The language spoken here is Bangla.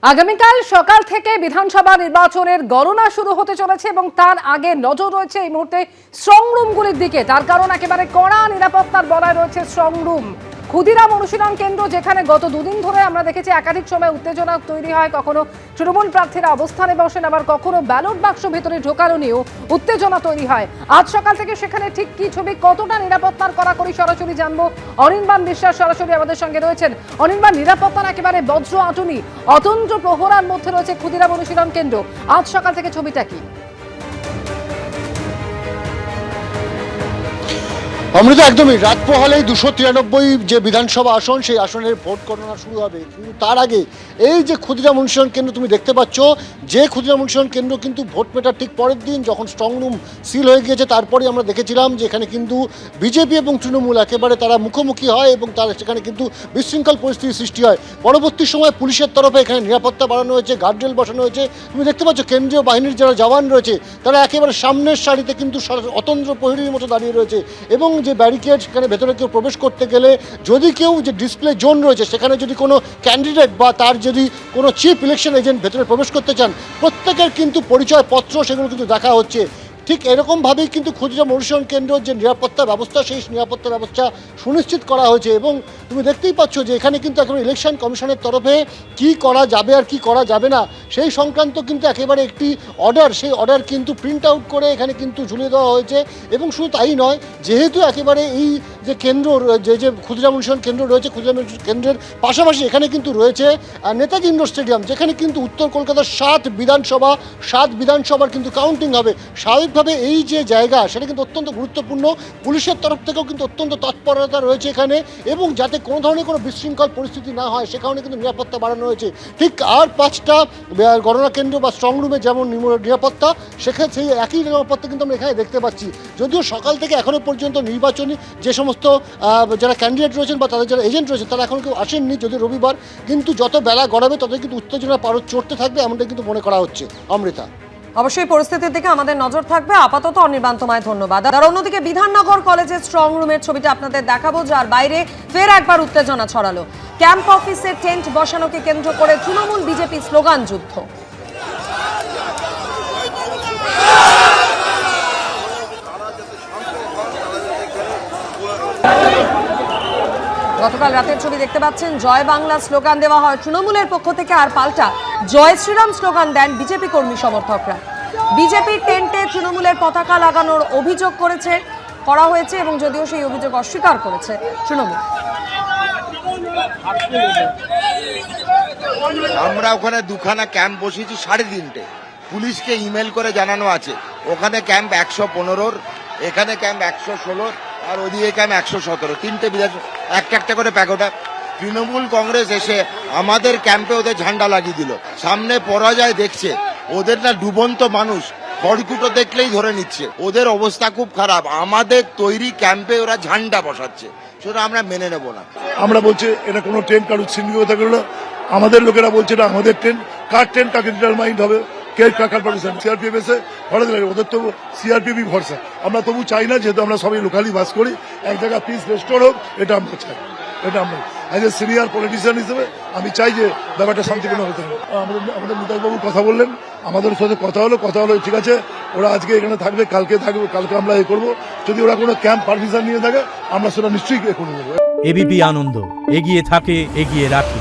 আগামীকাল সকাল থেকে বিধানসভা নির্বাচনের গণনা শুরু হতে চলেছে এবং তার আগে নজর রয়েছে এই মুহূর্তে স্ট্রং রুমগুলির দিকে। তার কারণ একেবারে কড়া নিরাপত্তার বলয় রয়েছে স্ট্রং রুম। ক্ষুদিরাম অনুশীলন কেন্দ্র, যেখানে গত দুদিন ধরে আমরা দেখেছি একাধিক সময় উত্তেজনা তৈরি হয়, কখনো তৃণমূল প্রার্থীরা অবস্থানে বসেন, আবার কখনো ব্যালট বাক্স ভেতরে ঢোকানো নিয়েও উত্তেজনা তৈরি হয়। আজ সকাল থেকে সেখানে ঠিক কি ছবি, কতটা নিরাপত্তার কড়াকড়ি, সরাসরি জানবো। অনির্বাণ বিশ্বাস সরাসরি আমাদের সঙ্গে রয়েছেন। অনির্বাণ, নিরাপত্তার একেবারে বজ্র আঁটুনি, অতন্ত্র প্রহরার মধ্যে রয়েছে ক্ষুদিরাম অনুশীলন কেন্দ্র। আজ সকাল থেকে ছবিটা কি? অমৃতা, একদমই রাত পোহালেই 293 যে বিধানসভা আসন, সেই আসনের ভোট গণনা শুরু হবে। কিন্তু তার আগে এই যে ক্ষুদিরাম অনুশীলন কেন্দ্র তুমি দেখতে পাচ্ছ, যে ক্ষুদিরাম অনুশীলন কেন্দ্র কিন্তু ভোট মেটার ঠিক পরের দিন যখন স্ট্রং রুম সিল হয়ে গিয়েছে, তারপরে আমরা দেখেছিলাম যে এখানে কিন্তু বিজেপি এবং তৃণমূল একেবারে তারা মুখোমুখি হয় এবং তার সেখানে কিন্তু বিশৃঙ্খল পরিস্থিতির সৃষ্টি হয়। পরবর্তী সময় পুলিশের তরফে এখানে নিরাপত্তা বাড়ানো হয়েছে, গার্ডরেল বসানো হয়েছে। তুমি দেখতে পাচ্ছ কেন্দ্রীয় বাহিনীর যারা জওয়ান রয়েছে তারা একেবারে সামনের সারিতে কিন্তু অতন্ত্র প্রহরীর মতো দাঁড়িয়ে রয়েছে এবং যে ব্যারিকেড, সেখানে ভেতরে কেউ প্রবেশ করতে গেলে যদি কেউ যে ডিসপ্লে জোন রয়েছে সেখানে যদি কোনো ক্যান্ডিডেট বা তার যদি কোনো চিফ ইলেকশন এজেন্ট ভেতরে প্রবেশ করতে চান, প্রত্যেকের কিন্তু পরিচয়পত্র সেগুলো কিন্তু দেখা হচ্ছে। ঠিক এরকমভাবেই কিন্তু ক্ষুদিরাম অনুশীলন কেন্দ্রের যে নিরাপত্তা ব্যবস্থা, সেই নিরাপত্তা ব্যবস্থা সুনিশ্চিত করা হয়েছে। এবং তুমি দেখতেই পাচ্ছ যে এখানে কিন্তু একেবারে ইলেকশন কমিশনের তরফে কি করা যাবে আর কি করা যাবে না সেই সংক্রান্ত কিন্তু একেবারে একটি অর্ডার, সেই অর্ডার কিন্তু প্রিন্ট আউট করে এখানে কিন্তু ঝুলিয়ে দেওয়া হয়েছে। এবং শুধু তাই নয়, যেহেতু একেবারে এই যে কেন্দ্র, যে ক্ষুদিরাম অনুশীলন কেন্দ্র রয়েছে, ক্ষুদিরাম কেন্দ্রের পাশাপাশি এখানে কিন্তু রয়েছে নেতাজি ইন্ডোর স্টেডিয়াম, যেখানে কিন্তু উত্তর কলকাতার 7 বিধানসভার কিন্তু কাউন্টিং হবে। স্বাভাবিকভাবে এই যে জায়গা, সেটা কিন্তু অত্যন্ত গুরুত্বপূর্ণ। পুলিশের তরফ থেকেও কিন্তু অত্যন্ত তৎপরতা রয়েছে এখানে, এবং যাতে কোনো ধরনের কোনো বিশৃঙ্খল পরিস্থিতি না হয় সে কারণে কিন্তু নিরাপত্তা বাড়ানো হয়েছে। ঠিক আর 5টা গণনা কেন্দ্র বা স্ট্রং রুমে যেমন নিরাপত্তা, সেখানে সেই একই নিরাপত্তা কিন্তু আমরা এখানে দেখতে পাচ্ছি। যদিও সকাল থেকে এখনও পর্যন্ত নির্বাচনী যে সমস্ত যারা ক্যান্ডিডেট রয়েছেন বা তাদের যারা এজেন্ট রয়েছেন তারা এখন কেউ আসেননি, যদি রবিবার, কিন্তু যত বেলা গড়াবে তত কিন্তু উত্তেজনা পারদ চড়তে থাকবে, এমনটা কিন্তু মনে করা হচ্ছে। অমৃতা, অবশ্যই পরিস্থিতির দিকে আমাদের নজর থাকবে। আপাতত অনির্বাণ, তোমায় ধন্যবাদ। আর অন্যদিকে বিধাননগর কলেজের স্ট্রং রুমের ছবিটা আপনাদের দেখাবো, যার বাইরে ফের একবার উত্তেজনা ছড়ালো। ক্যাম্প অফিসে টেন্ট বসানোকে কেন্দ্র করে তৃণমূল বিজেপি স্লোগান যুদ্ধ। গতকাল রাতের ছবি দেখতে পাচ্ছেন। জয় বাংলা স্লোগান দেওয়া হয় তৃণমূলের পক্ষ থেকে, আর পাল্টা জয় শ্রীরাম স্লোগান দেন বিজেপি কর্মী সমর্থকরা। বিজেপির টেন্টে তৃণমূলের পতাকা লাগানোর অভিযোগ করা হয়েছে এবং যদিও সেই অভিযোগ অস্বীকার করেছে তৃণমূল। আমরা ওখানে দুখানা ক্যাম্প বসিয়েছি 3:30, পুলিশকে ইমেল করে জানানো আছে ওখানে ক্যাম্প 115, এখানে ক্যাম্প 116, আর ওদিকে ক্যাম্প 117, 3টে বিধানসভা একটা করে প্যাকোটা। তৃণমূল কংগ্রেস এসে আমাদের ক্যাম্পে ওদের ঝান্ডা লাগিয়ে দিল। সামনে পরাজয় দেখছে, ওদের না ডুবন্ত মানুষ, খড়কুটো দেখলেই ধরে নিচ্ছে, ওদের অবস্থা খুব খারাপ। আমাদের তৈরি ক্যাম্পে ওরা ঝান্ডা বসাচ্ছে, সেটা আমরা মেনে নেব না। আমরা বলছি এটা কোনো ট্রেন কারোর ছিনকে করলো, আমাদের লোকেরা বলছে এটা আমাদের ট্রেন। কার ট্রেন কাকে ডিটারমাইন্ড হবে, কে কাকার পারমিশন? সিআরপিএফ এসে ভরসা লাগে, ওদের তো সিআরপিএফই ভরসা। আমরা তবু চাই না, যেহেতু আমরা সবাই লোকালি বাস করি, এক জায়গায় পিস রেস্টোর হোক, এটা আমরা চাই। এটা আমরা অ্যাজ এ সিনিয়র পলিটিশিয়ান হিসেবে আমি চাই যে ব্যাপারটা শান্তিপূর্ণ হতে হবে। আমাদের নিতাইবাবু কথা বললেন, আমাদের সাথে কথা হলো, ঠিক আছে ওরা আজকে এখানে থাকবে, কালকে আমরা এ করবো। যদি ওরা কোনো ক্যাম্প পারমিশন নিয়ে থাকে আমরা সেটা নিশ্চয়ই এ করে দেবো। এবিপি আনন্দ, এগিয়ে থাকে, এগিয়ে রাখে।